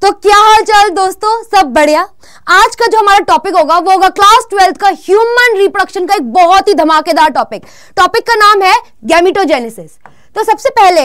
तो क्या हाल चाल दोस्तों, सब बढ़िया। आज का जो हमारा टॉपिक होगा वो होगा क्लास 12th का ह्यूमन रिप्रोडक्शन का एक बहुत ही धमाकेदार टॉपिक का नाम है गैमेटोजेनेसिस। तो सबसे पहले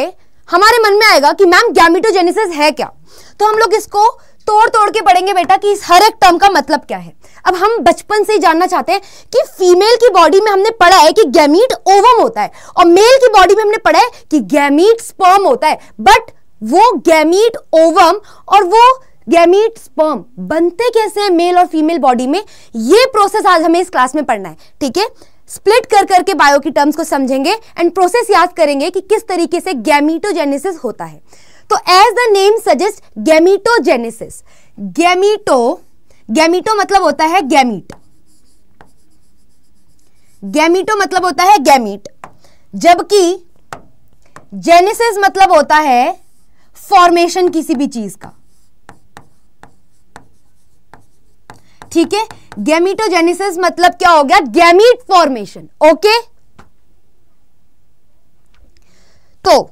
हमारे मन में आएगा कि मैम गैमेटोजेनेसिस है क्या। तो हम लोग इसको तोड़ तोड़ के पढ़ेंगे बेटा कि इस हर एक टर्म का मतलब क्या है। अब हम बचपन से ही जानना चाहते हैं कि फीमेल की बॉडी में हमने पढ़ा है कि गैमीट ओवम होता है और मेल की बॉडी में हमने पढ़ा है कि गैमीट स्पर्म होता है। बट वो गैमीट ओवम और वो गैमीट स्पर्म बनते कैसे हैं मेल और फीमेल बॉडी में, ये प्रोसेस आज हमें इस क्लास में पढ़ना है। ठीक है, स्प्लिट कर करके बायो की टर्म्स को समझेंगे एंड प्रोसेस याद करेंगे कि किस तरीके से गैमेटोजेनेसिस होता है। तो as the name suggest gametogenesis, gameto मतलब होता है गैमीट, गैमीटो मतलब होता है गैमीट, जबकि जेनेसिस मतलब होता है फॉर्मेशन किसी भी चीज का। ठीक है, गैमेटोजेनेसिस मतलब क्या हो गया, गैमीट फॉर्मेशन। ओके, तो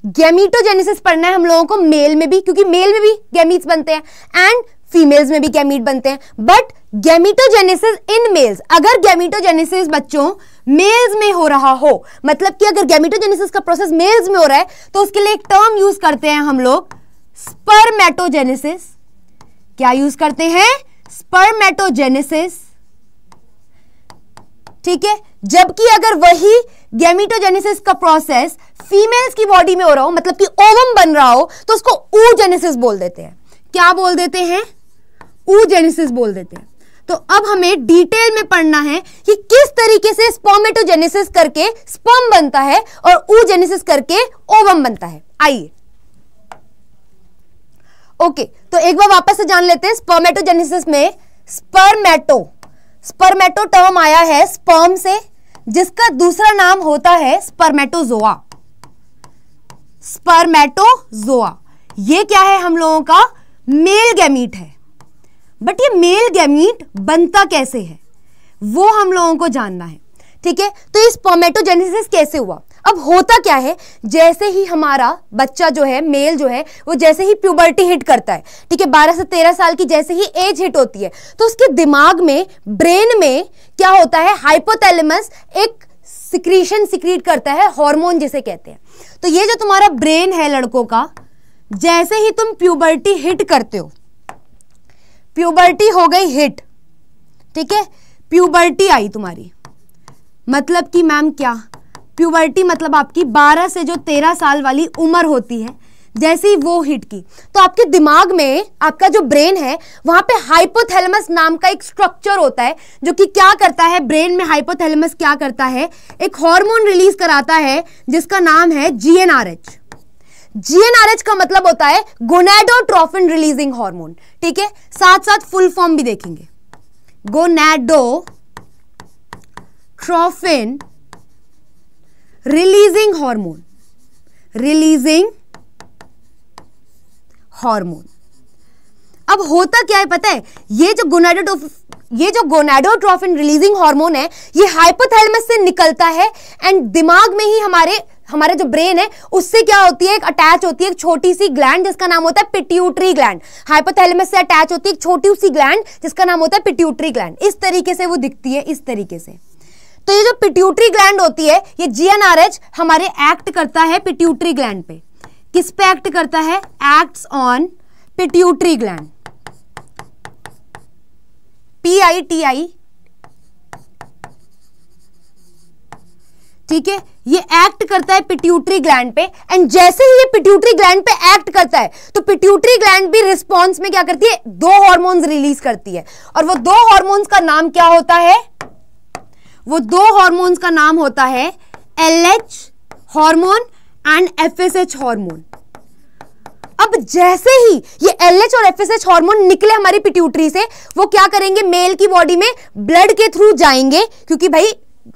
गैमेटोजेनेसिस पढ़ना है हम लोगों को मेल में भी, क्योंकि मेल में भी गैमीट्स बनते हैं एंड फीमेल्स में भी गैमीट बनते हैं। बट गैमेटोजेनेसिस इन मेल्स, अगर गैमेटोजेनेसिस बच्चों मेल्स में हो रहा हो, मतलब कि अगर गैमेटोजेनेसिस का प्रोसेस मेल्स में हो रहा है तो उसके लिए एक टर्म यूज करते हैं हम लोग, स्पर्मेटोजेनेसिस। क्या यूज करते हैं, स्पर्मेटोजेनेसिस। ठीक है, जबकि अगर वही गैमेटोजेनेसिस का प्रोसेस फीमेल्स की बॉडी में हो रहा हो, मतलब कि ओवम बन रहा हो, तो उसको oogenesis बोल देते हैं। क्या बोल देते हैं, oogenesis बोल देते हैं। तो अब हमें डिटेल में पढ़ना है कि किस तरीके से स्पर्मेटोजेनेसिस करके स्पर्म बनता है और oogenesis करके ओवम बनता है। आइए, ओके, तो एक बार वापस से जान लेते हैं। स्पर्मेटोजेनेसिस में स्पर्मेटो टर्म आया है स्पर्म से, जिसका दूसरा नाम होता है स्पर्मेटोजोआ। स्पर्मेटोजोआ ये क्या है, हम लोगों का मेल गैमीट है। बट ये मेल गैमीट बनता कैसे है वो हम लोगों को जानना है। ठीक है, तो ये स्पर्मेटोजेनेसिस कैसे हुआ। अब होता क्या है, जैसे ही हमारा बच्चा जो है, मेल जो है, वो जैसे ही प्यूबर्टी हिट करता है, ठीक है, 12 से 13 साल की जैसे ही एज हिट होती है, तो उसके दिमाग में, ब्रेन में क्या होता है, हाइपोथैलेमस एक सिक्रीशन सिक्रीट करता है, हार्मोन जिसे कहते हैं। तो ये जो तुम्हारा ब्रेन है लड़कों का, जैसे ही तुम प्यूबर्टी हिट करते हो, प्यूबर्टी हो गई हिट, ठीक है, प्यूबर्टी आई तुम्हारी, मतलब कि मैम क्या, प्यूबर्टी मतलब आपकी 12 से जो 13 साल वाली उम्र होती है, जैसे ही वो हिट की, तो आपके दिमाग में, आपका जो ब्रेन है, वहां पे हाइपोथैलेमस नाम का एक स्ट्रक्चर होता है, जो कि क्या करता है, ब्रेन में हाइपोथैलेमस क्या करता है, एक हार्मोन रिलीज कराता है जिसका नाम है GnRH। GnRH का मतलब होता है गोनाडोट्रोफिन रिलीजिंग हार्मोन। ठीक है, साथ साथ फुल फॉर्म भी देखेंगे, gonadotrophin releasing hormone, releasing hormone. अब होता क्या है पता है, ये जो गोनाडोट्रोफिन रिलीजिंग हार्मोन है, ये हाइपोथैलेमस से निकलता है एंड दिमाग में ही हमारे जो ब्रेन है उससे क्या होती है, एक अटैच होती है एक छोटी सी ग्लैंड जिसका नाम होता है पिट्यूटरी ग्लैंड। हाइपोथैलेमस से अटैच होती है एक छोटी सी ग्लैंड जिसका नाम होता है पिट्यूटरी ग्लैंड। इस तरीके से वो दिखती है, इस तरीके से। तो ये जो पिट्यूटरी ग्लैंड होती है, ये GnRH हमारे एक्ट करता है पिट्यूटरी ग्लैंड पे। किस पे एक्ट करता है, acts on pituitary gland, PITI। ठीक है, ये एक्ट करता है पिट्यूटरी ग्लैंड पे एंड जैसे ही ये पिट्यूटरी ग्लैंड पे एक्ट करता है तो पिट्यूटरी ग्लैंड भी रिस्पॉन्स में क्या करती है, 2 हार्मोन्स रिलीज करती है। और वो 2 हार्मोन्स का नाम क्या होता है, वो 2 हार्मोन्स का नाम होता है LH hormone and FSH hormone. अब जैसे ही ये LH और FSH हार्मोन निकले हमारी पिट्यूटरी से, वो क्या करेंगे, मेल की बॉडी में ब्लड के थ्रू जाएंगे, क्योंकि भाई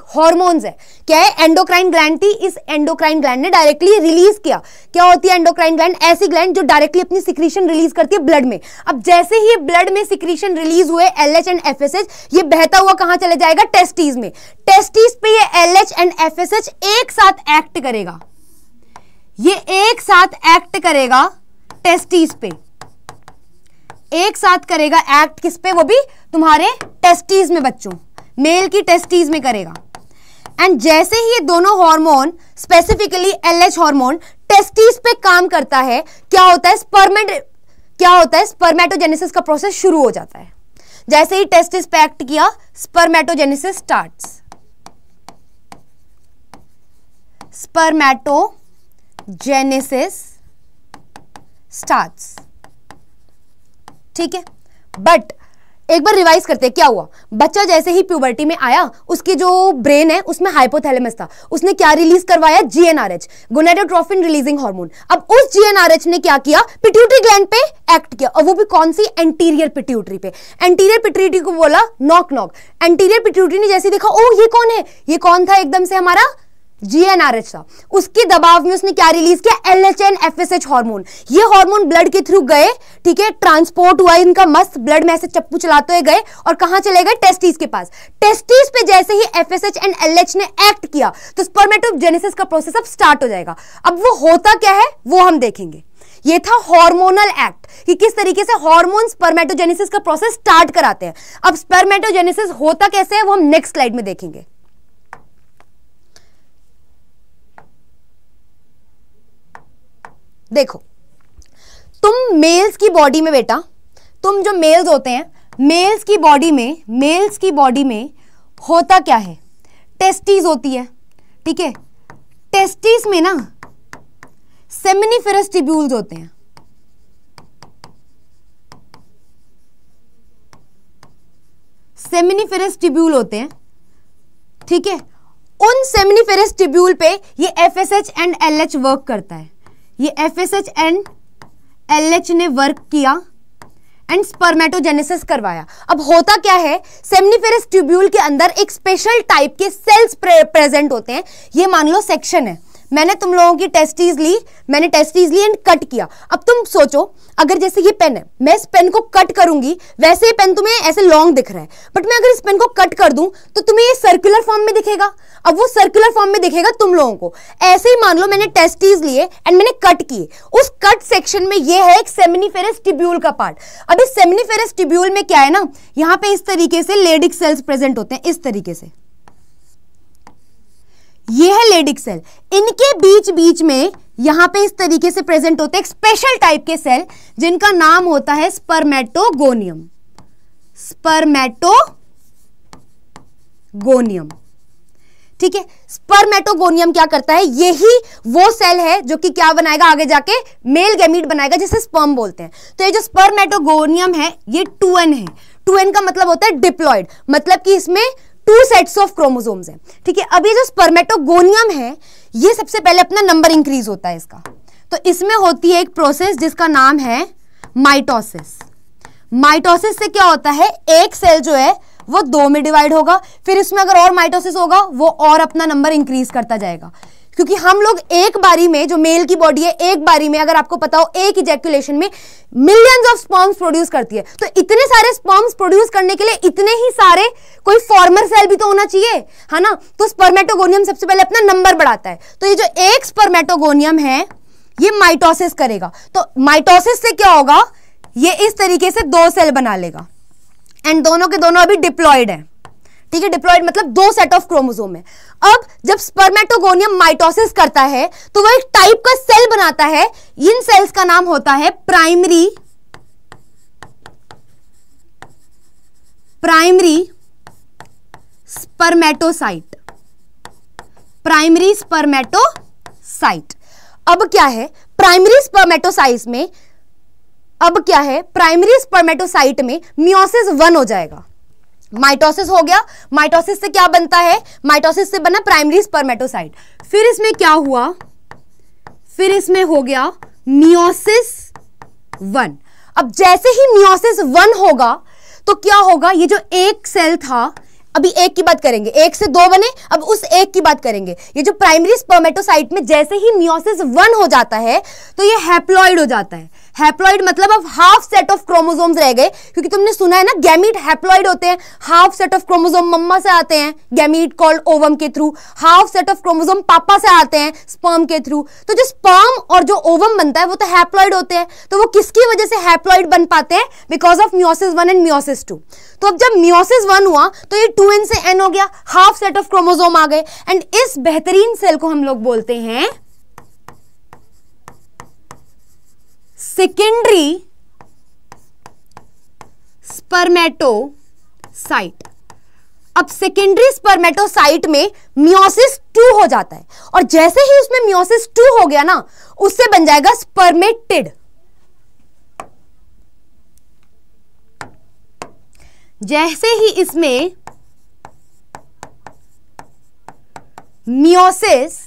हॉर्मोन्स है, क्या है, एंडोक्राइन ग्लैंड थी, इस एंडोक्राइन ग्लैंड ने डायरेक्टली रिलीज किया। क्या होती है एंडोक्राइन ग्लैंड, ऐसी ग्लैंड जो डायरेक्टली अपनी सिक्रीशन रिलीज करती है ब्लड में। अब जैसे ही ये ब्लड में सिक्रीशन रिलीज हुए LH एंड FSH, ये बहता हुआ कहां चले जाएगा, टेस्टिस में। टेस्टिस पे ये LH एंड FSH एक साथ एक्ट करेगा, ये एक साथ एक्ट करेगा टेस्टिस पे। एक साथ करेगा एक्ट किस पे, वो भी तुम्हारे टेस्टीज में बच्चों, मेल की टेस्टीज में करेगा। एंड जैसे ही ये दोनों hormone, specifically LH hormone testes पे काम करता है, क्या होता है, स्पर्मेटोजेनेसिस का प्रोसेस शुरू हो जाता है। जैसे ही टेस्टिस पे एक्ट किया, स्पर्मेटोजेनेसिस स्टार्ट्स, स्पर्मेटोजेनेसिस स्टार्ट्स, ठीक है। बट एक बार रिवाइज करते हैं क्या हुआ। बच्चा जैसे ही प्यूबर्टी में आया, उसकी जो ब्रेन है उसमें हाइपोथैलेमस था, उसने क्या रिलीज करवाया, जीएनआरएच, गोनेडोट्रोफिन रिलीजिंग हार्मोन। अब उस जीएनआरएच ने क्या किया, पिट्यूटरी ग्लैंड पे एक्ट किया, और वो भी कौन सी, एंटीरियर पिट्यूटरी पे। एंटीरियर पिट्यूटरी को बोला नॉक नॉक। एंटीरियर पिट्यूटरी ने जैसे देखा, ओ ये कौन है, ये कौन था, एकदम से हमारा जीएनआरएच था। उसके दबाव में उसने क्या रिलीज किया, एलएचएन एफएसएच हार्मोन। ये हार्मोन ब्लड के थ्रू गए, ठीक है, ट्रांसपोर्ट हुआ इनका, मस्त ब्लड में ऐसे चप्पू चलाते हुए गए, और कहां चले गए, टेस्टिस के पास। टेस्टिस पे जैसे ही एफएसएच एंड एलएच ने एक्ट किया, तो स्पर्मेटोजेनेसिस का प्रोसेस अब स्टार्ट हो जाएगा। अब वो होता क्या है वो हम देखेंगे। ये था हार्मोनल एक्ट, कि किस तरीके से हार्मोन स्पर्मेटोजेनेसिस का प्रोसेस स्टार्ट कराते हैं। अब स्पर्मेटोजेनेसिस होता कैसे है वो हम नेक्स्ट स्लाइड में देखेंगे। देखो, तुम मेल्स की बॉडी में बेटा, तुम जो मेल्स होते हैं, मेल्स की बॉडी में होता क्या है, टेस्टीज होती है, ठीक है। टेस्टीज में ना सेमिनिफेरस ट्यूब्यूल्स होते हैं, सेमिनिफेरस ट्यूब्यूल होते हैं, ठीक है। उन सेमिनिफेरस ट्यूब्यूल पे ये एफएसएच एंड एलएच वर्क करता है। ये एफएसएच एंड एलएच ने वर्क किया एंड स्पर्मेटोजेनेसिस करवाया। अब होता क्या है, सेमिनिफेरस ट्यूब्यूल के अंदर एक स्पेशल टाइप के सेल्स प्रेजेंट होते हैं। ये मान लो सेक्शन है, मैंने तुम लोगों की टेस्टीज ली एंड कट किया। अब तुम सोचो, अगर जैसे ये पेन है, मैं इस पेन को कट करूंगी, वैसे ये पेन तुम्हें ऐसे लॉन्ग दिख रहा है, बट मैं अगर इस पेन को कट कर दूं तो तुम्हें ये सर्कुलर फॉर्म में दिखेगा। अब वो सर्कुलर फॉर्म में दिखेगा तुम लोगों को। ऐसे ही मान लो मैंने टेस्टीज लिए एंड मैंने कट किए, उस कट सेक्शन में ये है एक सेमिनिफेरस ट्यूब्यूल का पार्ट। अब इस सेमिनिफेरस ट्यूब्यूल में क्या है ना, यहाँ पे इस तरीके से लेडिक सेल्स प्रेजेंट होते हैं, इस तरीके से, ये है लेडिक सेल। इनके बीच में यहां पे इस तरीके से प्रेजेंट होते हैं एक स्पेशल टाइप के सेल, जिनका नाम होता है स्पर्मेटोगोनियम। स्पर्मेटोगोनियम, ठीक है। स्पर्मेटोगोनियम क्या करता है, यही वो सेल है जो कि क्या बनाएगा, आगे जाके मेल गैमीट बनाएगा, जिसे स्पर्म बोलते हैं। तो ये जो स्पर्मेटोगोनियम है ये 2n है। 2n का मतलब होता है डिप्लॉयड, मतलब कि इसमें 2 सेट्स ऑफ क्रोमोसोम्स हैं, ठीक है। अब ये जो स्पर्मेटोगोनियम है, ये सबसे पहले अपना नंबर इंक्रीज होता है इसका। तो इसमें होती है एक प्रोसेस जिसका नाम है माइटोसिस। माइटोसिस से क्या होता है, एक सेल जो है वो 2 में डिवाइड होगा, फिर इसमें अगर और माइटोसिस होगा वो और अपना नंबर इंक्रीज करता जाएगा। क्योंकि हम लोग एक बारी में, जो मेल की बॉडी है, एक बारी में अगर आपको पता हो एक इजैकुलेशन में मिलियंस ऑफ स्पर्म्स प्रोड्यूस करती है। तो इतने सारे स्पर्म्स प्रोड्यूस करने के लिए इतने ही सारे कोई फॉर्मर सेल भी तो होना चाहिए, है ना। तो स्पर्मेटोगोनियम सबसे पहले अपना नंबर बढ़ाता है। तो ये जो एक स्पर्मेटोगोनियम है ये माइटोसिस करेगा। तो माइटोसिस से क्या होगा, ये इस तरीके से 2 सेल बना लेगा एंड दोनों के दोनों अभी डिप्लॉयड है, ठीक है। डिप्लॉयड मतलब 2 सेट ऑफ क्रोमोसोम है। अब जब स्पर्मेटोगोनियम माइटोसिस करता है तो वो एक टाइप का सेल बनाता है। इन सेल्स का नाम होता है प्राइमरी स्पर्मेटोसाइट। Primary spermatocyte. अब क्या है, प्राइमरी स्पर्मेटोसाइट में प्राइमरी स्पर्मेटोसाइट में मियोसिस 1 हो जाएगा। माइटोसिस हो गया, माइटोसिस से क्या बनता है, माइटोसिस से बना प्राइमरी स्पर्मेटोसाइट। फिर इसमें क्या हुआ, फिर इसमें हो गया मियोसिस 1। अब जैसे ही मियोसिस 1 होगा तो क्या होगा, ये जो एक सेल था, अभी एक की बात करेंगे, 1 से 2 बने, अब उस एक की बात करेंगे। ये जो प्राइमरी स्पर्मेटोसाइट में जैसे ही मियोसिस 1 हो जाता है तो ये हैप्लॉइड हो जाता है। हैप्लॉइड मतलब अब हाफ सेट ऑफ क्रोमोसोम्स रह गए, क्योंकि तुमने सुना है ना गैमीट हैप्लॉइड होते हैं, हाफ सेट ऑफ क्रोमोसोम मम्मा से आते हैं गैमीट कॉल्ड ओवम के through, half set of chromosome पापा से आते हैं स्पर्म के थ्रू। तो जो स्पर्म और जो ओवम बनता है वो तो हैप्लॉइड होते हैं। तो वो किसकी वजह से हैप्लॉइड बन पाते हैं? Because of meiosis 1 and meiosis 2। तो अब जब मियोसिस 1 हुआ तो ये 2n से n हो गया, हाफ सेट ऑफ क्रोमोसोम आ गए, एंड इस बेहतरीन सेल को हम लोग बोलते हैं सेकेंडरी स्पर्मेटोसाइट। अब सेकेंडरी स्पर्मेटोसाइट में मियोसिस 2 हो जाता है, और जैसे ही उसमें मियोसिस 2 हो गया ना, उससे बन जाएगा स्पर्मेटिड। जैसे ही इसमें मियोसिस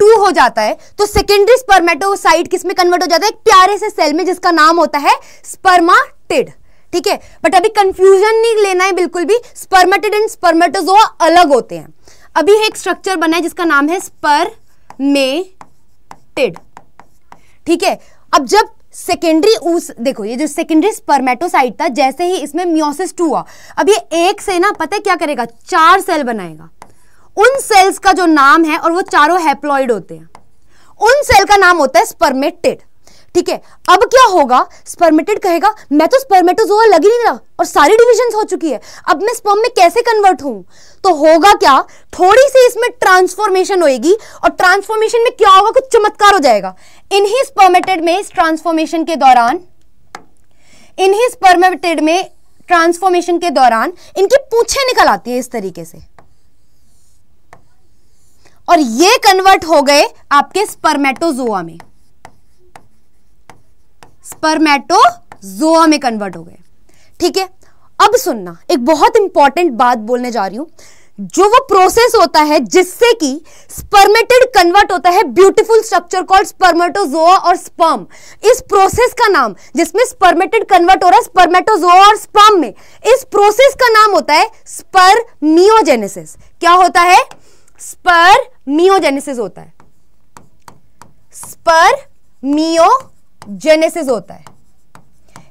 2 हो जाता है तो सेकेंडरी स्पर्मेटोसाइट किसमें कन्वर्ट हो जाता है? एक प्यारे से सेल में जिसका नाम होता है स्पर्माटिड। ठीक है, बट अभी कंफ्यूजन नहीं लेना है बिल्कुल भी, स्पर्मेटिड एंड स्पर्मेटोजोआ अलग होते हैं। अभी एक स्ट्रक्चर बना है जिसका नाम है स्पर्मेटिड। ठीक है, अब जब सेकेंडरी देखो ये जो सेकेंडरी स्पर्मेटोसाइट था, जैसे ही इसमें मियोसिस 2 हुआ, अब ये एक से ना पता है क्या करेगा? 4 सेल बनाएगा। उन सेल्स का जो नाम है, और वो चारों हैप्लॉइड होते हैं, उन सेल का नाम होता है स्पर्मेटिड। ठीक है, अब क्या होगा? स्पर्मेटिड कहेगा मैं तो स्पर्मेटोजोआ लग ही नहीं रहा और सारी डिविजन्स हो चुकी है, अब मैं स्पर्म में कैसे कन्वर्ट हूं? तो होगा क्या? थोड़ी सी इसमें ट्रांसफॉर्मेशन होगी, और ट्रांसफॉर्मेशन में क्या होगा? कुछ चमत्कार हो जाएगा। इन्हीं स्पर्मेटिड में इस ट्रांसफॉर्मेशन के दौरान, इन्हीं स्पर्मेटिड में ट्रांसफॉर्मेशन के दौरान इनकी पूंछें निकल आती है इस तरीके से, और ये कन्वर्ट हो गए आपके स्पर्मेटोजोआ में, स्पर्मेटोजोआ में कन्वर्ट हो गए। ठीक है, अब सुनना, एक बहुत इंपॉर्टेंट बात बोलने जा रही हूं। जो वो प्रोसेस होता है जिससे कि स्पर्मेटिड कन्वर्ट होता है ब्यूटीफुल स्ट्रक्चर कॉल्ड स्पर्मेटोजोआ और स्पर्म, इस प्रोसेस का नाम, जिसमें स्पर्मेटिड कन्वर्ट हो रहा है स्पर्मेटोजोआ और स्पर्म में, इस प्रोसेस का नाम होता है स्पर्मियोजेनेसिस। क्या होता है? स्पर्मियोजेनेसिस होता है, स्पर्मियोजेनेसिस होता है।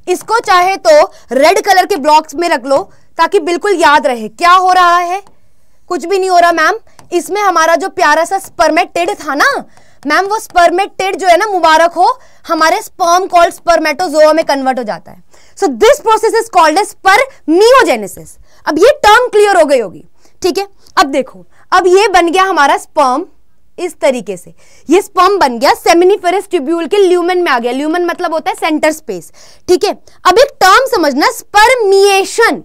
इसको चाहे तो रेड कलर के ब्लॉक्स में रख लो ताकि बिल्कुल याद रहे क्या हो रहा है। कुछ भी नहीं हो रहा मैम, इसमें हमारा जो प्यारा सा स्पर्मेटिड था ना मैम, वो स्पर्मेटिड जो है ना, मुबारक हो, हमारे स्पर्म कॉल्ड स्पर्मेटोजोआ में कन्वर्ट हो जाता है। So this process is called as spermiogenesis. अब ये टर्म क्लियर हो गई होगी। ठीक है, अब देखो, अब ये बन गया हमारा स्पर्म इस तरीके से, ये स्पर्म बन गया, सेमिनिफेरस ट्यूब्यूल के ल्यूमेन में आ गया। ल्यूमेन मतलब होता है सेंटर स्पेस। ठीक है, अब एक टर्म समझना, स्पर्मिएशन।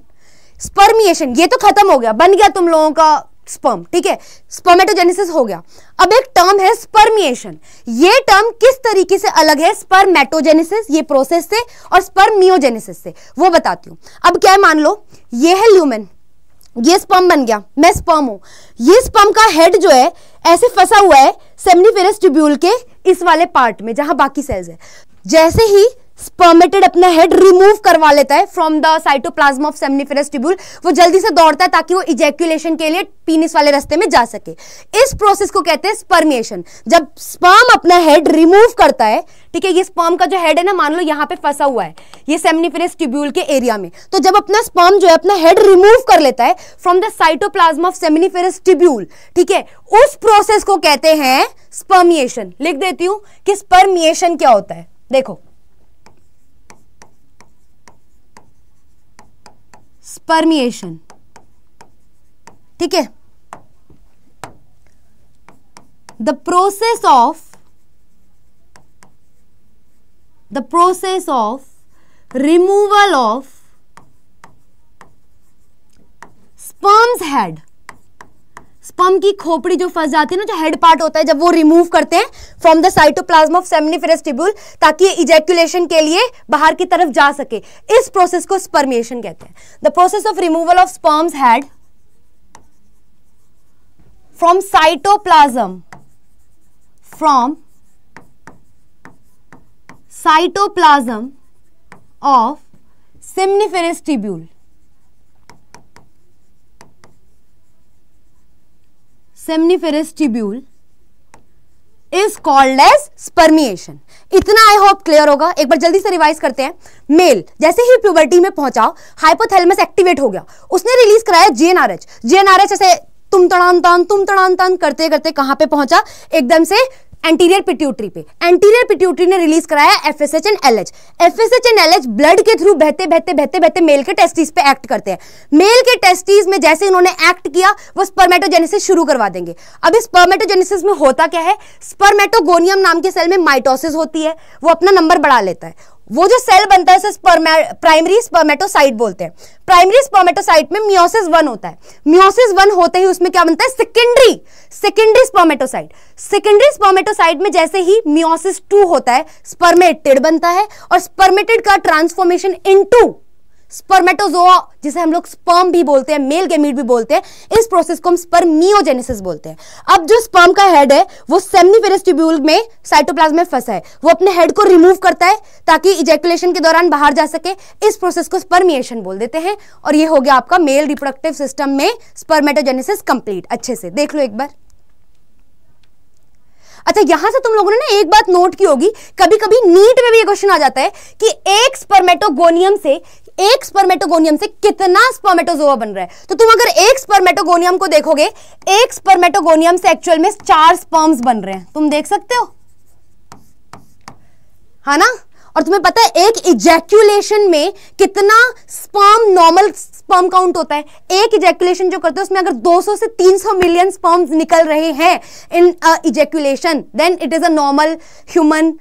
स्पर्मिएशन ये तो खत्म हो गया, बन गया तुम लोगों का स्पर्म। ठीक है, स्पर्मेटोजेनेसिस हो गया। अब एक टर्म है स्पर्मिएशन। ये टर्म किस तरीके से अलग है स्पर्मेटोजेनेसिस ये प्रोसेस से और स्पर्मियोजेनेसिस से, वो बताती हूं। अब क्या है, मान लो ये है ल्यूमेन, ये स्पर्म बन गया, मैं स्पर्म हूं। ये स्पर्म का हेड जो है ऐसे फंसा हुआ है सेमिनिफेरस ट्यूब्यूल के इस वाले पार्ट में जहां बाकी सेल्स है। जैसे ही स्पर्मेटिड अपना हेड रिमूव करवा लेता है from the cytoplasm of seminiferous tubule, वो जल्दी से दौड़ता है ताकि वो इजैक्यूलेशन के लिए पीनिस वाले रास्ते में जा सके। इस प्रोसेस को कहते हैं स्पर्मिएशन। जब स्पर्म अपना हेड रिमूव करता है, ठीक है, ये स्पर्म का जो हेड है ना, मान लो यहां पे फंसा हुआ है ये सेमिनिफेरस ट्यूब्यूल के एरिया में, तो जब अपना स्पर्म जो है अपना हेड रिमूव कर लेता है from the cytoplasm of seminiferous tubule, ठीक है, उस प्रोसेस को कहते हैं स्पर्मिएशन। लिख देती हूं कि स्पर्मिएशन क्या होता है। देखो, स्पर्मिएशन, ठीक है, the process of removal of sperms head. Sperm की खोपड़ी जो फंस जाती है ना, जो हेड पार्ट होता है, जब वो रिमूव करते हैं from the cytoplasm of seminiferous tubule ताकि इजैक्यूलेशन के लिए बाहर की तरफ जा सके, इस प्रोसेस को स्पर्मिएशन कहते हैं। The process of removal of sperms head from cytoplasm of seminiferous tubule, seminiferous tubule is called as spermiation. इतना आई होप क्लियर होगा। एक बार जल्दी से रिवाइज करते हैं। मेल जैसे ही प्यूबर्टी में पहुंचा, हाइपोथैलेमस एक्टिवेट हो गया, उसने रिलीज कराया जीएनआरएच। जीएनआरएच ऐसे तुम तड़ान तान करते करते कहां पे पहुंचा, एकदम से एंटीरियर पिट्यूटरी पे। एंटीरियर पिट्यूटरी ने रिलीज कराया FSH and LH. FSH and LH blood के थ्रू बहते मेल के टेस्टिस पे एक्ट करते हैं। मेल के टेस्टिस में जैसे इन्होंने एक्ट किया, वो स्पर्मेटोजेनेसिस शुरू करवा देंगे। अब इस स्पर्मेटोजेनेसिस में होता क्या है, स्पर्मेटोगोनियम नाम के सेल में माइटोसिस होती है, वो अपना नंबर बढ़ा लेता है। वो जो सेल बनता है उसे प्राइमरी स्पर्मेटोसाइट बोलते हैं। प्राइमरी स्पर्मेटोसाइट में मियोसिस 1 होता है। मियोसिस 1 होते ही उसमें क्या बनता है, सेकेंडरी स्पर्मेटोसाइट। सेकेंडरी स्पर्मेटोसाइट में जैसे ही मियोसिस 2 होता है, स्पर्मेटिड बनता है, और स्पर्मेटिड का ट्रांसफॉर्मेशन इनटू स्पर्मेटोजोआ, जिसे हम लोग स्पर्म भी बोलते हैं, मेल गैमीट भी बोलते हैं, इस प्रोसेस को हम स्पर्मियोजेनेसिस बोलते हैं। अब जो स्पर्म का हेड है वो सेम्निफेरस ट्यूब्यूल में साइटोप्लाज्म में फंसा है, वो अपने हेड को रिमूव करता है ताकि इजैकुलेशन के दौरान बाहर जा सके। इस प्रोसेस को स्पर्मिएशन बोल देते हैं। और ये हो गया आपका मेल रिप्रोडक्टिव सिस्टम में स्पर्मेटोजेनेसिस कंप्लीट। अच्छे से देख लो एक बार। अच्छा, यहां से तुम लोगों ने ना एक बात नोट की होगी, कभी कभी नीट में भी ये क्वेश्चन आ जाता है कि एक स्पर्मेटोगोनियम से कितना स्पर्मेटोजोआ बन रहा है। तो तुम अगर एक स्पर्मेटोगोनियम को देखोगे, एक स्पर्मेटोगोनियम से एक्चुअल में 4 स्पर्म्स बन रहे हैं, तुम देख सकते हो, है ना। और तुम्हें पता है एक इजैक्यूलेशन में कितना स्पर्म, नॉर्मल स्पर्म काउंट होता है। एक इजैक्यूलेशन जो करते हैं उसमें अगर 200 से 300 मिलियन स्पर्म्स निकल रहे हैं in ejaculation, then it is a normal human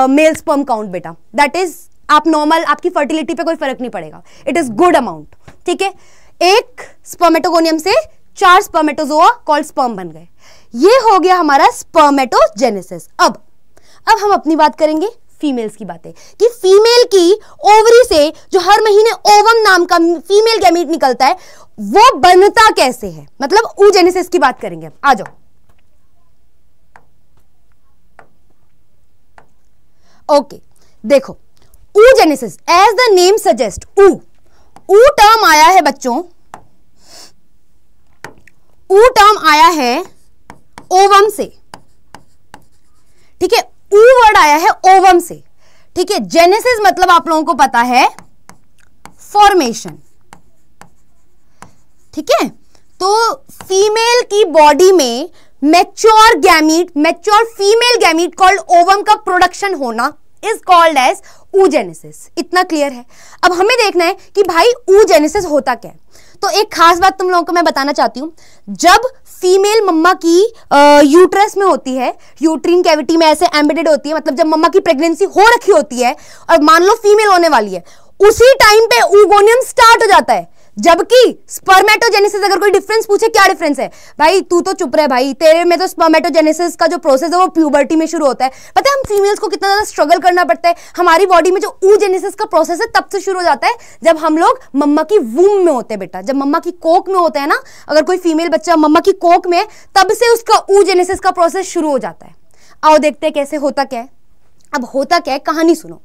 male sperm count बेटा। दैट इज आप नॉर्मल, आपकी फर्टिलिटी पे कोई फर्क नहीं पड़ेगा, इट इज गुड अमाउंट। ठीक है, एक स्पर्मेटोगोनियम से 4 स्पर्मेटोजोआ कॉल्ड स्पर्म बन गए। ये हो गया हमारा स्पर्मेटोजेनेसिस। अब हम अपनी बात करेंगे फीमेल्स की बातें, कि फीमेल की ओवरी से जो हर महीने ओवम नाम का फीमेल गैमीट निकलता है वो बनता कैसे है, मतलब oogenesis की बात करेंगे। आ जाओ। ओके, देखो oogenesis as the name suggest, oo term आया है बच्चों, ऊ टर्म आया है ओवम से। ठीक है, ऊ वर्ड आया है ओवम से। ठीक है, जेनेसिस मतलब आप लोगों को पता है फॉर्मेशन। ठीक है, तो फीमेल की बॉडी में mature gamete, mature female gamete called ovum का प्रोडक्शन होना इज कॉल्ड एज oogenesis। इतना क्लियर है। अब हमें देखना है कि भाई oogenesis होता क्या है। तो एक खास बात तुम लोगों को मैं बताना चाहती हूं, जब फीमेल मम्मा की यूट्रस में होती है, यूट्रीन कैविटी में ऐसे एम्बेडेड होती है, मतलब जब मम्मा की प्रेगनेंसी हो रखी होती है और मान लो फीमेल होने वाली है, उसी टाइम पे oogoneum स्टार्ट हो जाता है। जबकि स्पर्मेटोजेनेसिस, अगर कोई डिफरेंस पूछे क्या डिफरेंस है, भाई तू तो चुप रहे भाई, तेरे में तो स्पर्मेटोजेनेसिस का जो प्रोसेस है वो प्यूबर्टी में शुरू होता है। पता है हम फीमेल्स को कितना ज्यादा स्ट्रगल करना पड़ता है। हमारी बॉडी में जो oogenesis का प्रोसेस है तब से शुरू हो जाता है जब हम लोग मम्मा की वूम में होते हैं बेटा, जब मम्मा की कोक में होते हैं ना, अगर कोई फीमेल बच्चा मम्मा की कोक में है तब से उसका oogenesis का प्रोसेस शुरू हो जाता है। आओ देखते हैं कैसे होता क्या है। अब होता क्या है, कहानी सुनो।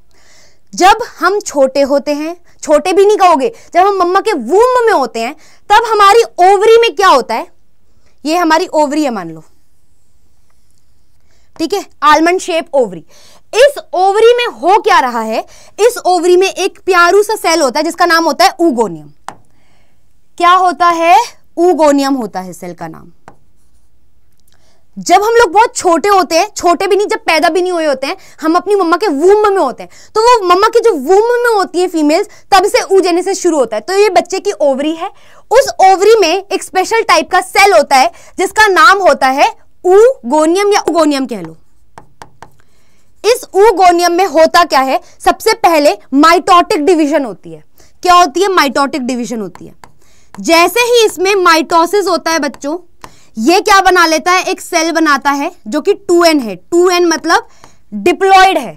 जब हम छोटे होते हैं, छोटे भी नहीं कहोगे, जब हम मम्मा के वूम में होते हैं तब हमारी ओवरी में क्या होता है, ये हमारी ओवरी है मान लो। ठीक है, आलमंड शेप ओवरी। इस ओवरी में हो क्या रहा है, इस ओवरी में एक प्यारू सा सेल होता है जिसका नाम होता है oogoneum। क्या होता है, oogoneum होता है सेल का नाम। जब हम लोग बहुत छोटे होते हैं, छोटे भी नहीं, जब पैदा भी नहीं हुए होते हैं, हम अपनी मम्मा के वूम में होते हैं, तो वो मम्मा की जो वूम में होती है फीमेल्स, तब से oogenesis शुरू होता है। तो ये बच्चे की ओवरी है, उस ओवरी में एक स्पेशल टाइप का सेल होता है जिसका नाम होता है oogoneum या oogoneum कह लो। इस oogoneum में होता क्या है, सबसे पहले माइटोटिक डिवीजन होती है। क्या होती है, माइटोटिक डिवीजन होती है। जैसे ही इसमें माइटोसिस होता है बच्चों, ये क्या बना लेता है, एक सेल बनाता है जो कि 2n है। 2n मतलब डिप्लॉयड है,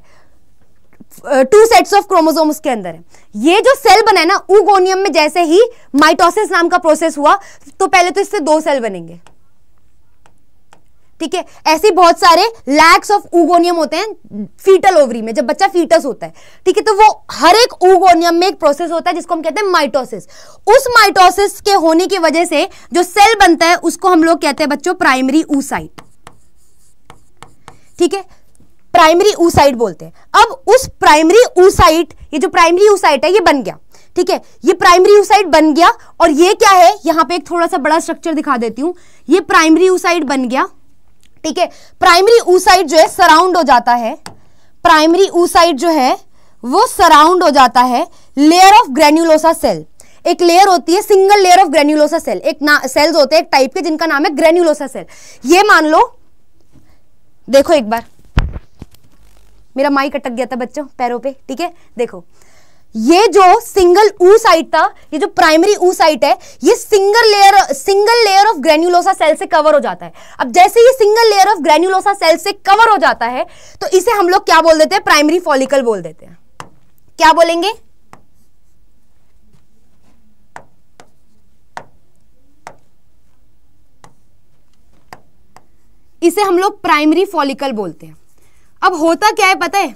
2 सेट्स ऑफ क्रोमोसोम्स के अंदर है। ये जो सेल बना है ना oogoneum में, जैसे ही माइटोसिस नाम का प्रोसेस हुआ तो पहले तो इससे 2 सेल बनेंगे। ठीक है, ऐसे बहुत सारे लैक्स ऑफ oogoneum होते हैं फीटल ओवरी में, जब बच्चा फीटस होता है। ठीक है, तो वो हर एक oogoneum में एक प्रोसेस होता है जिसको हम कहते हैं माइटोसिस। उस माइटोसिस के होने की वजह से जो सेल बनता है उसको हम लोग कहते हैं बच्चों प्राइमरी oocyte। ठीक है, प्राइमरी oocyte बोलते हैं। अब उस प्राइमरी oocyte, ये जो प्राइमरी oocyte है ये बन गया, ठीक है, ये प्राइमरी oocyte बन गया। और ये क्या है, यहां पे एक थोड़ा सा बड़ा स्ट्रक्चर दिखा देती हूं, ये प्राइमरी oocyte बन गया, ठीक है। प्राइमरी oocyte जो है सराउंड हो जाता है, प्राइमरी oocyte जो है वो सराउंड हो जाता है लेयर ऑफ ग्रेन्युलोसा सेल। एक लेयर होती है single layer of granulosa cell, एक सेल्स होते हैं एक टाइप के जिनका नाम है ग्रेन्युलोसा सेल। ये मान लो, देखो एक बार, मेरा माइक अटक गया था बच्चों पैरों पे, ठीक है, देखो ये जो सिंगल oocyte था, ये जो प्राइमरी oocyte है, ये single layer of granulosa cell से कवर हो जाता है। अब जैसे ये single layer of granulosa cell से कवर हो जाता है तो इसे हम लोग क्या बोल देते हैं, प्राइमरी फॉलिकल बोल देते हैं। क्या बोलेंगे, इसे हम लोग प्राइमरी फॉलिकल बोलते हैं। अब होता क्या है पता है,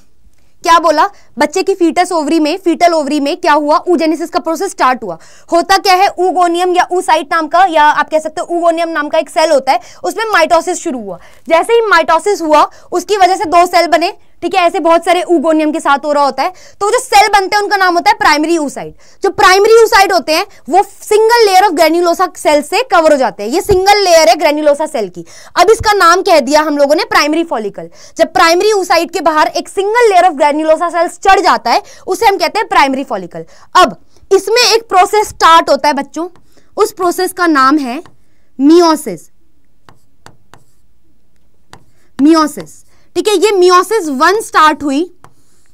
क्या बोला, बच्चे की फीटल ओवरी में क्या हुआ, oogenesis का प्रोसेस स्टार्ट हुआ। होता क्या है, oogoनियम या oocyte नाम का, या आप कह सकते हो oogoनियम नाम का एक सेल होता है, उसमें माइटोसिस शुरू हुआ। जैसे ही माइटोसिस हुआ उसकी वजह से दो सेल बने, ठीक है, ऐसे बहुत सारे oogoनियम के साथ हो रहा होता है, तो जो सेल बनते हैं उनका नाम होता है प्राइमरी oocyte। जो प्राइमरी oocyte होते हैं वो single layer of granulosa cell से कवर हो जाते हैं। ये सिंगल लेयर है ग्रेन्युलोसा सेल की। अब इसका नाम कह दिया हम लोगों ने प्राइमरी फॉलिकल। जब प्राइमरी oocyte के बाहर एक single layer of granulosa cells चढ़ जाता है उसे हम कहते हैं प्राइमरी फॉलिकल। अब इसमें एक प्रोसेस स्टार्ट होता है बच्चों, उस प्रोसेस का नाम है मियोसिस। ठीक है, ये मियोसिस 1 स्टार्ट हुई,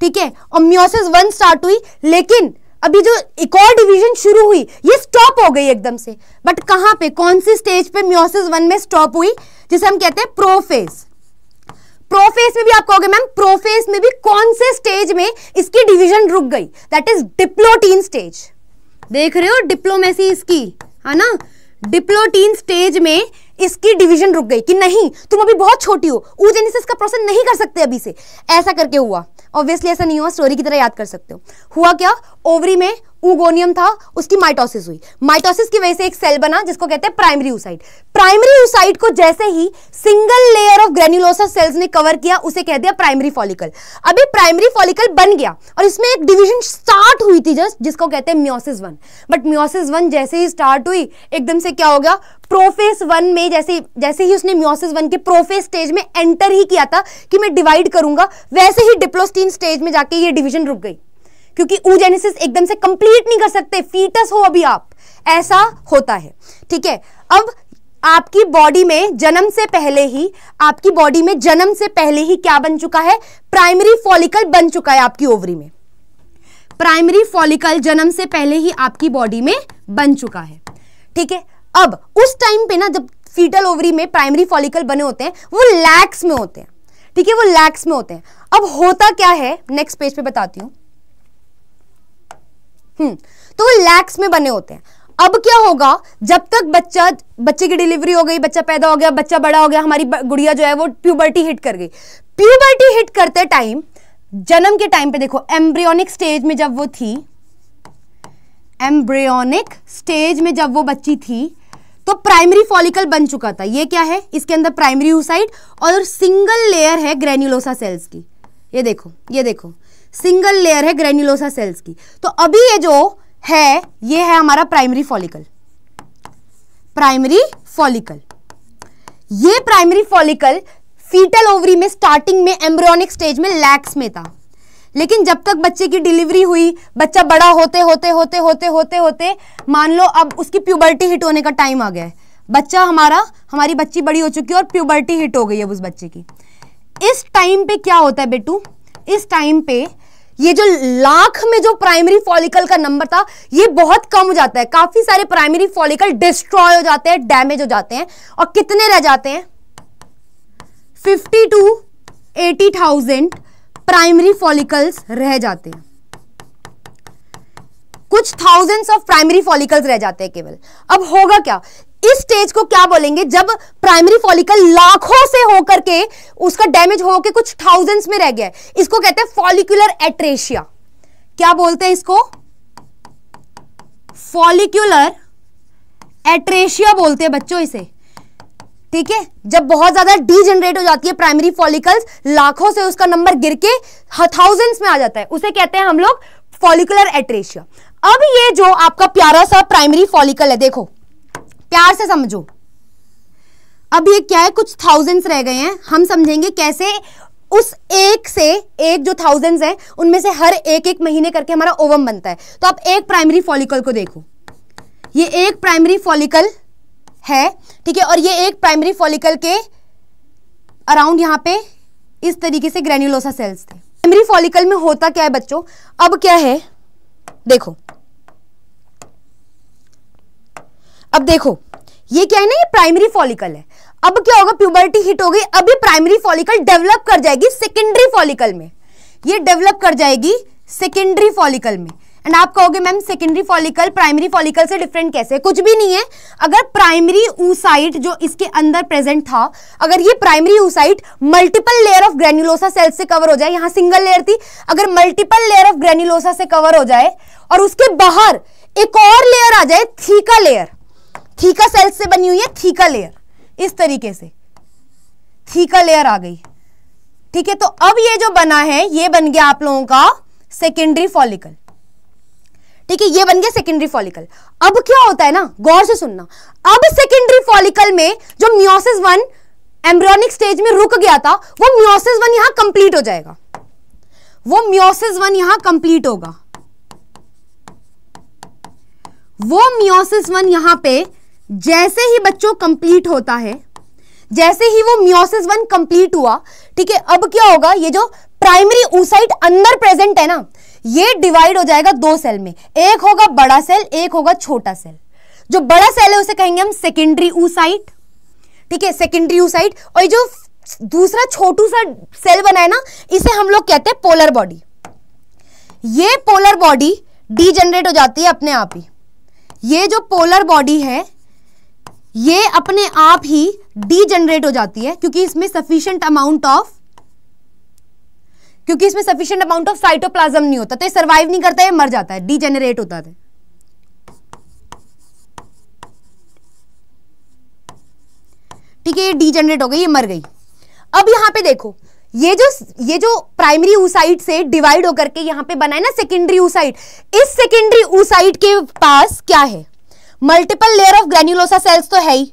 ठीक है, और मियोसिस 1 स्टार्ट हुई, लेकिन अभी जो एक और डिवीजन शुरू हुई ये स्टॉप हो गई एकदम से। बट कहां पे, कौन सी स्टेज पे मियोसिस 1 में स्टॉप हुई, जिसे हम कहते हैं प्रोफेज। प्रोफेज में भी आप कहोगे मैम प्रोफेज में भी कौन से स्टेज में इसकी डिवीजन रुक गई, दैट इज डिप्लोटीन स्टेज। देख रहे हो डिप्लोमेसी इसकी, है ना, डिप्लोटीन स्टेज में इसकी डिवीजन रुक गई कि नहीं तुम अभी बहुत छोटी हो, oogenesis का प्रोसेस नहीं कर सकते अभी से, ऐसा करके हुआ। ऑब्वियसली ऐसा नहीं हुआ, स्टोरी की तरह याद कर सकते हो। हुआ क्या, ओवरी में oogoनियम था, उसकी माइटोसिस हुई, माइटोसिस की वजह से एक सेल बना जिसको कहते हैं प्राइमरी oocyte। प्राइमरी oocyte को जैसे ही single layer of granulosa cells ने कवर किया उसे कह दिया प्राइमरी फॉलिकल। अभी प्राइमरी फॉलिकल बन गया और इसमें एक डिवीजन स्टार्ट हुई थी जस्ट, जिसको कहते हैं मियोसिस 1। बट मियोसिस 1 जैसे ही स्टार्ट हुई एकदम से क्या हो गया, प्रोफेज 1 में जैसे ही उसने मियोसिस 1 के प्रोफेज स्टेज में एंटर ही किया था कि मैं डिवाइड करूंगा, वैसे ही डिप्लोस्टीन स्टेज में जाके ये डिवीजन रुक गई, क्योंकि oogenesis एकदम से कंप्लीट नहीं कर सकते, फीटस हो अभी आप, ऐसा होता है। ठीक है, अब आपकी बॉडी में जन्म से पहले ही क्या बन चुका है, प्राइमरी फॉलिकल बन चुका है आपकी ओवरी में। प्राइमरी फॉलिकल जन्म से पहले ही आपकी बॉडी में बन चुका है। ठीक है, अब उस टाइम पे ना जब फीटल ओवरी में प्राइमरी फॉलिकल बने होते हैं वो लैक्स में होते हैं। ठीक है, वो लैक्स में होते हैं। अब होता क्या है, नेक्स्ट पेज पे बताती हूं। तो वो लैक्स में बने होते हैं। अब क्या होगा, जब तक बच्चे की डिलीवरी हो गई, बच्चा पैदा हो गया, बच्चा बड़ा हो गया, हमारी गुड़िया जो है वो प्यूबर्टी हिट कर गई। प्यूबर्टी हिट करते टाइम, जन्म के टाइम पे देखो, एम्ब्रियोनिक स्टेज में जब वो थी, एम्ब्रियोनिक स्टेज में जब वो बच्ची थी तो प्राइमरी फॉलिकल बन चुका था। ये क्या है, इसके अंदर प्राइमरी oocyte और सिंगल लेयर है ग्रेन्युलोसा सेल्स की। ये देखो सिंगल लेयर है ग्रेन्युलोसा सेल्स की। तो अभी ये जो है ये है हमारा प्राइमरी फॉलिकल। ये प्राइमरी फॉलिकल फीटल ओवरी में स्टार्टिंग में एम्ब्रियोनिक स्टेज में लैक्स में था, लेकिन जब तक बच्चे की डिलीवरी हुई, बच्चा बड़ा होते मान लो अब उसकी प्यूबर्टी हिट होने का टाइम आ गया है, हमारी बच्ची बड़ी हो चुकी है और प्यूबर्टी हिट हो गई है उस बच्चे की। इस टाइम पे क्या होता है बेटू, इस टाइम पे ये जो लाख में जो प्राइमरी फॉलिकल का नंबर था ये बहुत कम हो जाता है। काफी सारे प्राइमरी फॉलिकल डिस्ट्रॉय हो जाते हैं, डैमेज हो जाते हैं, और कितने रह जाते हैं, 50 to 80,000 प्राइमरी फॉलिकल्स रह जाते हैं। कुछ थाउजेंड्स ऑफ प्राइमरी फॉलिकल्स रह जाते हैं केवल। अब होगा क्या, इस स्टेज को क्या बोलेंगे, जब प्राइमरी फॉलिकल लाखों से होकर के उसका डैमेज होकर कुछ थाउजेंड्स में रह गया है, इसको कहते हैं फॉलिकुलर एट्रेशिया। क्या बोलते हैं इसको, फॉलिकुलर एट्रेशिया बोलते हैं बच्चों इसे। ठीक है, जब बहुत ज्यादा डीजनरेट हो जाती है प्राइमरी फॉलिकल्स, लाखों से उसका नंबर गिर के थाउजेंड्स में आ जाता है, उसे कहते हैं हम लोग फॉलिकुलर एट्रेशिया। अब ये जो आपका प्यारा सा प्राइमरी फॉलिकल है, देखो प्यार से समझो, अब ये क्या है, कुछ थाउजेंड्स रह गए हैं, हम समझेंगे कैसे उस एक से एक जो थाउजेंड्स है उनमें से हर एक एक महीने करके हमारा ओवम बनता है। तो आप एक प्राइमरी फॉलिकल को देखो, ये एक प्राइमरी फॉलिकल है, ठीक है, और ये एक प्राइमरी फॉलिकल के अराउंड यहां पे इस तरीके से ग्रेन्युलोसा सेल्स थे। प्राइमरी फॉलिकल में होता क्या है बच्चों, अब क्या है देखो, अब देखो ये क्या है ना, ये प्राइमरी फॉलिकल है। अब क्या होगा, प्यूबर्टी हिट हो गई, अब ये प्राइमरी फॉलिकल डेवलप कर जाएगी सेकेंडरी फॉलिकल में, ये डेवलप कर जाएगी सेकेंडरी फॉलिकल में। एंड आप कहोगे ma'am secondary follicle primary follicle से डिफरेंट कैसे? कुछ भी नहीं है। अगर प्राइमरी oocyte जो इसके अंदर प्रेजेंट था, अगर ये primary oocyte multiple layer of granulosa cells से कवर हो जाए, यहां सिंगल लेयर थी, अगर मल्टीपल लेयर ऑफ ग्रेन्युलोसा से कवर हो जाए और उसके बाहर एक और लेयर आ जाए, थीका लेयर, थीका सेल्स से बनी हुई है थीका लेयर, इस तरीके से थीका लेयर आ गई, ठीक है। तो अब ये जो बना है ये बन गया आप लोगों का सेकेंडरी फॉलिकल, ठीक है, ये बन गया सेकेंडरी फॉलिकल। अब क्या होता है ना, गौर से सुनना, अब सेकेंडरी फॉलिकल में जो मियोसिस 1 एम्ब्रियोनिक स्टेज में रुक गया था, वो मियोसिस 1 यहां कंप्लीट हो जाएगा, वो मियोसिस 1 यहां कंप्लीट होगा, वो मियोसिस 1 यहां पे जैसे ही बच्चों कंप्लीट होता है, जैसे ही वो मियोसिस 1 कंप्लीट हुआ, ठीक है, अब क्या होगा, ये जो प्राइमरी oocyte अंदर प्रेजेंट है ना, ये डिवाइड हो जाएगा दो सेल में, एक होगा बड़ा सेल, एक होगा छोटा सेल। जो बड़ा सेल है उसे कहेंगे हम सेकेंडरी oocyte, ठीक है, सेकेंडरी oocyte। और जो दूसरा छोटू सा सेल बना है ना, इसे हम लोग कहते हैं पोलर बॉडी। ये पोलर बॉडी डीजनरेट हो जाती है अपने आप ही, ये जो पोलर बॉडी है ये अपने आप ही डीजनरेट हो जाती है, क्योंकि इसमें सफिशिएंट अमाउंट ऑफ साइटोप्लाज्म नहीं होता, तो ये सर्वाइव नहीं करता है, मर जाता है, डीजेनरेट होता है। ठीक है, ये डीजेनरेट हो गई, ये मर गई। अब यहां पे देखो, ये जो प्राइमरी oocyte से डिवाइड होकर के यहां पे बना है ना सेकेंडरी oocyte, इस सेकेंडरी oocyte के पास क्या है, multiple layer of granulosa cells तो है ही,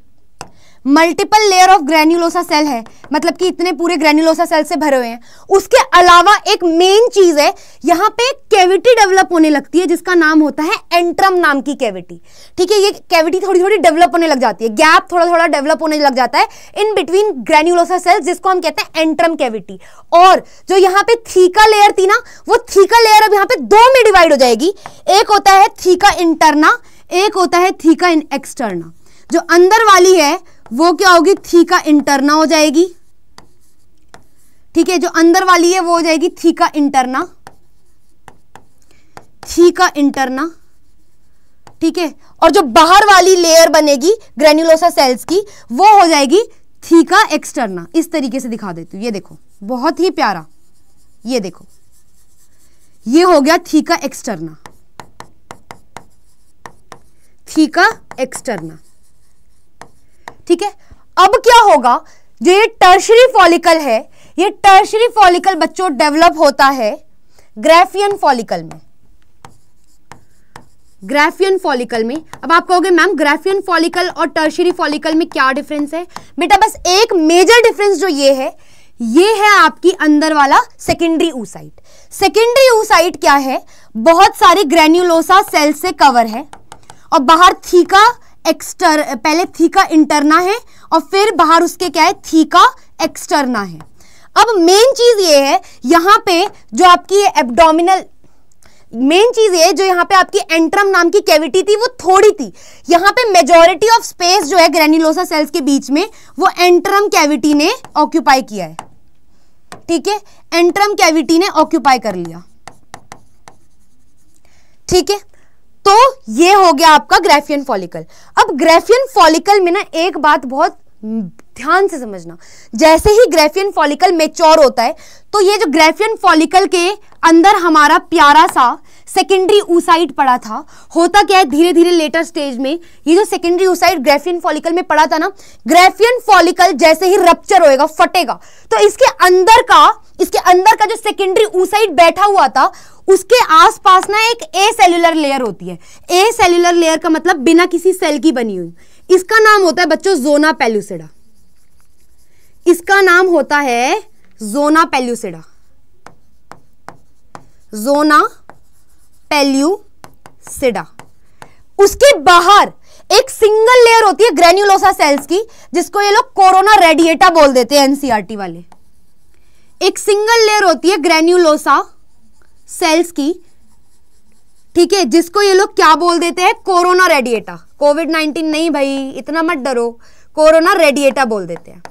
multiple layer of granulosa cell है, मतलब कि इतने पूरे ग्रेन्युलोसा सेल से भरे हुए हैं। उसके अलावा एक मेन चीज है, यहां पे एक कैविटी डेवलप होने लगती है जिसका नाम होता है एंट्रम नाम की कैविटी, ठीक है। ये कैविटी थोड़ी थोड़ी डेवलप होने लग जाती है, गैप थोड़ा थोड़ा डेवलप होने लग जाता है इन बिटवीन ग्रेन्युलोसा सेल्स, जिसको हम कहते हैं एंट्रम कैविटी। और जो यहाँ पे थीका लेयर थी ना, वो थीका लेयर अब यहाँ पे दो में डिवाइड हो जाएगी, एक होता है थीका इंटरना, एक होता है थीका एक्सटर्ना। जो अंदर वाली है वो क्या होगी, थीका इंटरना हो जाएगी, ठीक है, जो अंदर वाली है वो हो जाएगी थीका इंटरना, थीका इंटरना, ठीक है। और जो बाहर वाली लेयर बनेगी ग्रेन्युलोसा सेल्स की, वो हो जाएगी थीका एक्सटर्ना। इस तरीके से दिखा देती हूं, ये देखो बहुत ही प्यारा, ये देखो ये हो गया थीका एक्सटर्ना, थीका एक्सटर्ना, ठीक है। अब क्या होगा, जो ये टर्शरी फॉलिकल है, ये टर्शरी फॉलिकल बच्चों डेवलप होता है ग्राफियन फॉलिकल में, ग्राफियन फॉलिकल में। अब आप कहोगे मैम ग्राफियन फॉलिकल और टर्शरी फॉलिकल में क्या डिफरेंस है? बेटा बस एक मेजर डिफरेंस जो ये है आपकी अंदर वाला सेकेंडरी oocyte। सेकेंडरी oocyte क्या है, बहुत सारे ग्रेन्युलोसा सेल से कवर है, और बाहर थीका पहले थीका इंटरना है और फिर बाहर उसके क्या है, थीका एक्सटर्ना है। अब मेन चीज ये है, यहां पे जो आपकी एब्डोमिनल मेन चीज ये जो यहाँ पे आपकी एंट्रम नाम की कैविटी थी वो थोड़ी थी, यहाँ पे मेजॉरिटी ऑफ स्पेस जो है ग्रेन्युलोसा सेल्स के बीच में वो एंट्रम कैविटी ने ऑक्यूपाई किया है, ठीक है, एंट्रम कैविटी ने ऑक्यूपाई कर लिया, ठीक है। तो ये हो गया आपका ग्राफियन फॉलिकल। अब ग्राफियन फॉलिकल में ना एक बात बहुत ध्यान से समझना, जैसे ही ग्राफियन फॉलिकल मैच्योर होता है, तो ये जो ग्राफियन फॉलिकल के अंदर हमारा प्यारा सा सेकेंडरी oocyte पढ़ा था। होता क्या है, धीरे धीरे लेटर स्टेज में ये जो सेकेंडरी oocyte ग्राफियन फॉलिकल में पढ़ा था ना, ग्राफियन फॉलिकल जैसे ही रप्चर होएगा, फटेगा, तो इसके अंदर का जो सेकेंडरी oocyte बैठा हुआ था उसके आसपास ना एक ए सेल्यूलर लेयर होती है। ए सेल्यूलर लेयर का मतलब बिना किसी सेल की बनी हुई, इसका नाम होता है बच्चों ज़ोना पेल्यूसिडा। इसका नाम होता है ज़ोना पेल्यूसिडा, ज़ोना पेल्यूसिडा। उसके बाहर एक सिंगल लेयर होती है ग्रेन्युलोसा सेल्स की, जिसको ये लोग कोरोना रेडिएटा बोल देते हैं एनसीईआरटी वाले। एक सिंगल लेयर होती है ग्रेन्युलोसा सेल्स की, ठीक है, जिसको ये लोग क्या बोल देते हैं, कोरोना रेडिएटा। कोविड-19 नहीं भाई, इतना मत डरो, कोरोना रेडिएटा बोल देते हैं।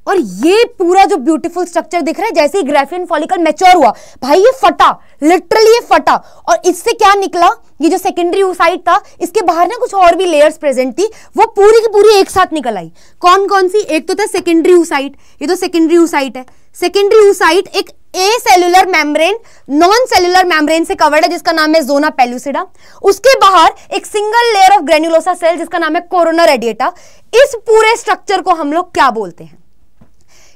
और ये पूरा जो ब्यूटीफुल स्ट्रक्चर दिख रहा है, जैसे ही ग्राफियन फॉलिकल मैच्योर हुआ भाई ये फटा, लिटरली ये फटा, और इससे क्या निकला, ये जो सेकेंडरी oocyte था इसके बाहर ना कुछ और भी लेयर्स प्रेजेंट थी, वो पूरी की पूरी एक साथ निकल आई। कौन कौन सी, एक तो था सेकेंडरी oocyte, ये तो सेकेंडरी oocyte है। सेकेंडरी oocyte एक acellular membrane, non cellular membrane से कवर्ड है, जिसका नाम है ज़ोना पेल्यूसिडा। उसके बाहर एक single layer of granulosa cell, जिसका नाम है कोरोना रेडिएटा। इस पूरे स्ट्रक्चर को हम लोग क्या बोलते हैं,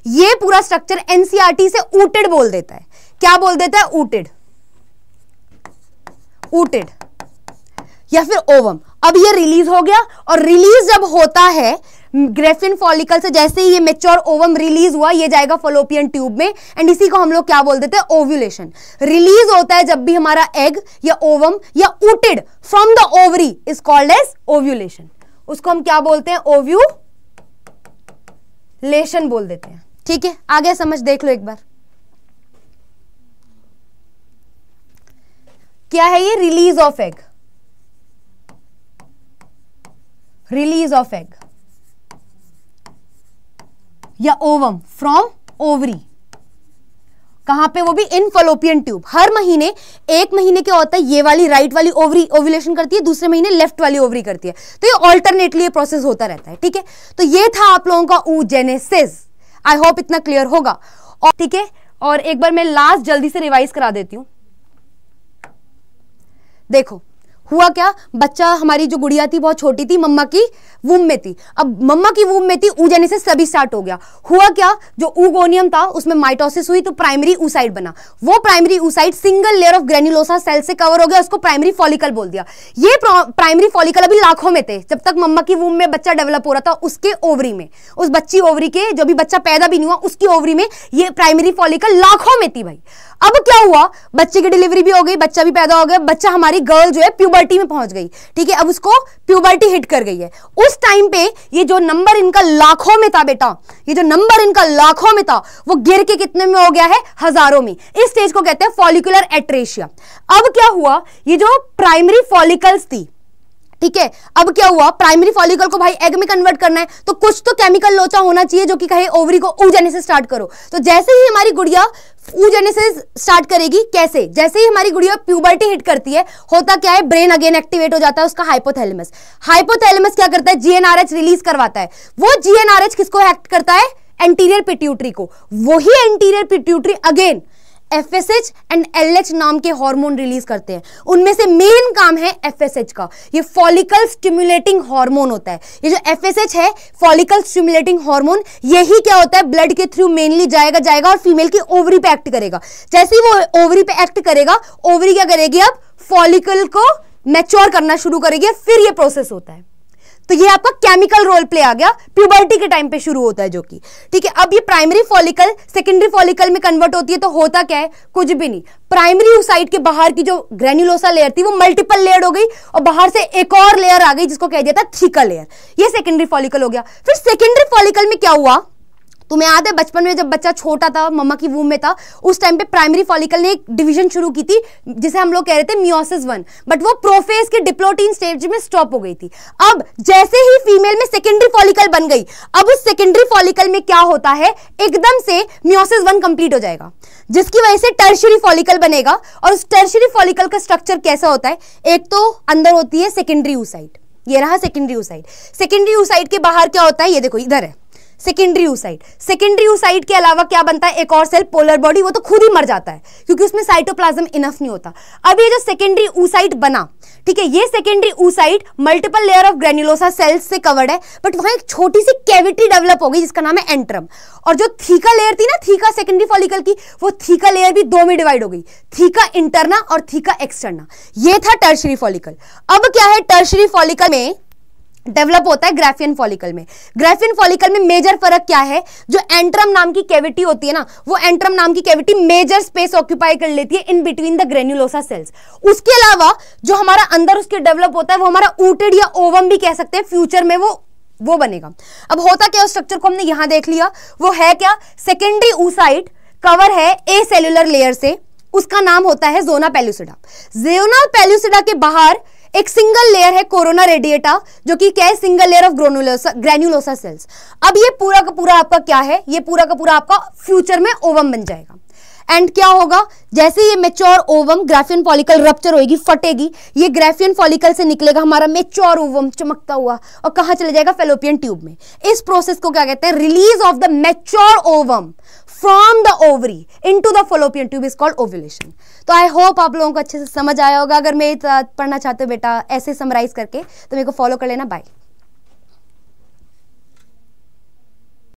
ये पूरा स्ट्रक्चर एनसीईआरटी से ऊटेड बोल देता है। क्या बोल देता है, ऊटेड, ऊटेड या फिर ओवम। अब ये रिलीज हो गया, और रिलीज जब होता है ग्राफियन फॉलिकल से, जैसे ही ये मैच्योर ओवम रिलीज हुआ, ये जाएगा फॉलोपियन ट्यूब में, एंड इसी को हम लोग क्या बोल देते हैं, ओव्यूलेशन। रिलीज होता है जब भी हमारा एग या ओवम या outed from the ovary is called as ovulation. उसको हम क्या बोलते हैं, ओव्यूलेशन बोल देते हैं। ठीक है, आगे समझ देख लो एक बार, क्या है ये, release of egg, release of egg या ओवम फ्रॉम ओवरी। कहां पे, वो भी इन फॉलोपियन ट्यूब। हर महीने, एक महीने क्या होता है, ये वाली राइट वाली ओवरी ओव्यूलेशन करती है, दूसरे महीने लेफ्ट वाली ओवरी करती है, तो ये ऑल्टरनेटली ये प्रोसेस होता रहता है। ठीक है, तो ये था आप लोगों का oogenesis। आई होप इतना क्लियर होगा। और ठीक है, और एक बार मैं लास्ट जल्दी से रिवाइज करा देती हूं। देखो हुआ क्या, बच्चा, हमारी जो गुड़िया थी बहुत छोटी थी, मम्मा की वूम में थी। अब मम्मा की वूम में थी, oogenesis सभी स्टार्ट हो गया। हुआ क्या, जो oogoनियम था उसमें माइटोसिस हुई, तो प्राइमरी oocyte बना। वो primary oocyte single layer of granulosa cell से कवर हो गया, उसको प्राइमरी फॉलिकल बोल दिया। ये प्राइमरी फॉलिकल अभी लाखों में थे जब तक मम्मा की वूम में बच्चा डेवलप हो रहा था। उसके ओवरी में, उस बच्ची ओवरी के, जो भी बच्चा पैदा भी नहीं हुआ उसकी ओवरी में ये प्राइमरी फॉलिकल लाखों में थी भाई। अब क्या हुआ, बच्चे की डिलीवरी भी हो गई, बच्चा भी पैदा हो गया, बच्चा, हमारी गर्ल जो है प्यूबर्टी में पहुंच गई। ठीक है, अब उसको प्यूबर्टी हिट कर गई है। उस टाइम पे ये जो नंबर इनका लाखों में था बेटा, ये जो नंबर इनका लाखों में था, वो गिर के कितने में हो गया है, हजारों में। इस स्टेज को कहते हैं फॉलिकुलर एट्रेशिया। अब क्या हुआ, ये जो प्राइमरी फॉलिकल्स थी, ठीक है, अब क्या हुआ, प्राइमरी फॉलिकल को भाई एग में कन्वर्ट करना है, तो कुछ तो केमिकल लोचा होना चाहिए जो कि कहे ओवरी को oogenesis स्टार्ट करो। तो जैसे ही हमारी गुड़िया oogenesis स्टार्ट करेगी, कैसे, जैसे ही हमारी गुड़िया प्यूबर्टी हिट करती है, होता क्या है, ब्रेन अगेन एक्टिवेट हो जाता है उसका हाइपोथैलेमस। हाइपोथैलेमस क्या करता है, जीएनआरएच रिलीज करवाता है। वो जीएनआरएच किसको एक्ट करता है, एंटीरियर पिट्यूटरी को। वही anterior pituitary again FSH and LH नाम के हार्मोन रिलीज करते हैं। उनमें से मेन काम है FSH का, ये फॉलिकल स्टिमुलेटिंग हार्मोन होता है। ये जो FSH है, फॉलिकल स्टिमुलेटिंग हार्मोन, यही क्या होता है, ब्लड के थ्रू मेनली जाएगा और फीमेल की ओवरी पे एक्ट करेगा। जैसे ही वो ओवरी पे एक्ट करेगा, ओवरी क्या करेगी, अब फॉलिकल को मैच्योर करना शुरू करेगी, फिर ये प्रोसेस होता है। तो ये आपका केमिकल रोल प्ले आ गया, प्यूबर्टी के टाइम पे शुरू होता है जो कि, ठीक है। अब ये प्राइमरी फॉलिकल सेकेंडरी फॉलिकल में कन्वर्ट होती है, तो होता क्या है, कुछ भी नहीं। प्राइमरी oocyte के बाहर की जो ग्रेन्युलोसा लेयर थी वो मल्टीपल लेयर हो गई, और बाहर से एक और लेयर आ गई जिसको कह दिया था थीका लेयर। ये सेकेंडरी फॉलिकल हो गया। फिर सेकेंडरी फॉलिकल में क्या हुआ, तुम्हें याद है बचपन में जब बच्चा छोटा था, मम्मा की वूम में था, उस टाइम पे प्राइमरी फॉलिकल ने एक डिवीजन शुरू की थी जिसे हम लोग कह रहे थे मियोसिस 1, बट वो प्रोफेज के डिप्लोटीन स्टेज में स्टॉप हो गई थी। अब जैसे ही फीमेल में सेकेंडरी फॉलिकल बन गई, अब उस सेकेंडरी फॉलिकल में क्या होता है, एकदम से मियोसिस 1 कंप्लीट हो जाएगा, जिसकी वजह से टर्शियरी फॉलिकल बनेगा। और उस टर्शियरी फॉलिकल का स्ट्रक्चर कैसा होता है, एक तो अंदर होती है सेकेंडरी oocyte, ये रहा सेकेंडरी oocyte। सेकेंडरी oocyte के बाहर क्या होता है, ये देखो इधर है सेकेंडरी oocyte। सेकेंडरी oocyte के अलावा क्या बनता है, एक और सेल पोलर बॉडी, वो तो खुद ही मर जाता है क्योंकि उसमें साइटोप्लाज्म इनफ नहीं होता। अब ये जो सेकेंडरी oocyte बना, ठीक है, ये secondary oocyte multiple layer of granulosa cells से कवर्ड है, बट वहां एक छोटी सी कैविटी डेवलप हो गई जिसका नाम है एंट्रम। और जो थीका लेयर थी ना, थीका सेकेंडरी फॉलिकल की, वो थीका लेयर भी दो में डिवाइड हो गई, थीका इंटरना और थीका एक्सटर्ना। ये था टर्शियरी फॉलिकल। अब क्या है, टर्शियरी फॉलिकल में डेवलप होता है ग्राफियन फॉलिकल में। ग्राफियन फॉलिकल में मेजर फर्क क्या है, जो एंट्रम नाम की कैविटी होती है ना, वो एंट्रम नाम की कैविटी मेजर स्पेस ऑक्यूपाई कर लेती है in between the granulosa cells. उसके अलावा जो हमारा अंदर उसके डेवलप होता है वो हमारा ऊटेड या ओवम भी कह सकते हैं, फ्यूचर में वो बनेगा। अब होता क्या, उस स्ट्रक्चर को हमने यहां देख लिया, वो है क्या, सेकेंडरी oocyte कवर है ए सेल्यूलर लेयर से, उसका नाम होता है जोना पेलुसिडा। जोना पेलुसिडा के बाहर एक सिंगल लेयर है कोरोना रेडिएटा, जो कि क्या है, single layer of granulosa cells. अब ये पूरा का पूरा आपका क्या है, ये पूरा का पूरा आपका फ्यूचर में ओवम बन जाएगा। एंड क्या होगा, जैसे ये mature ovum, Graafian follicle rupture होगी, फटेगी, ये ग्राफियन फॉलिकल से निकलेगा हमारा मेच्योर ओवम चमकता हुआ, और कहां चले जाएगा, फेलोपियन ट्यूब में। इस प्रोसेस को क्या कहते हैं, release of the mature ovum from the ovary into the fallopian tube is called ovulation. तो आई होप आप लोगों को अच्छे से समझ आया होगा। अगर मेरे साथ पढ़ना चाहते हो बेटा ऐसे समराइज करके, तो मेरे को फॉलो कर लेना। बाय।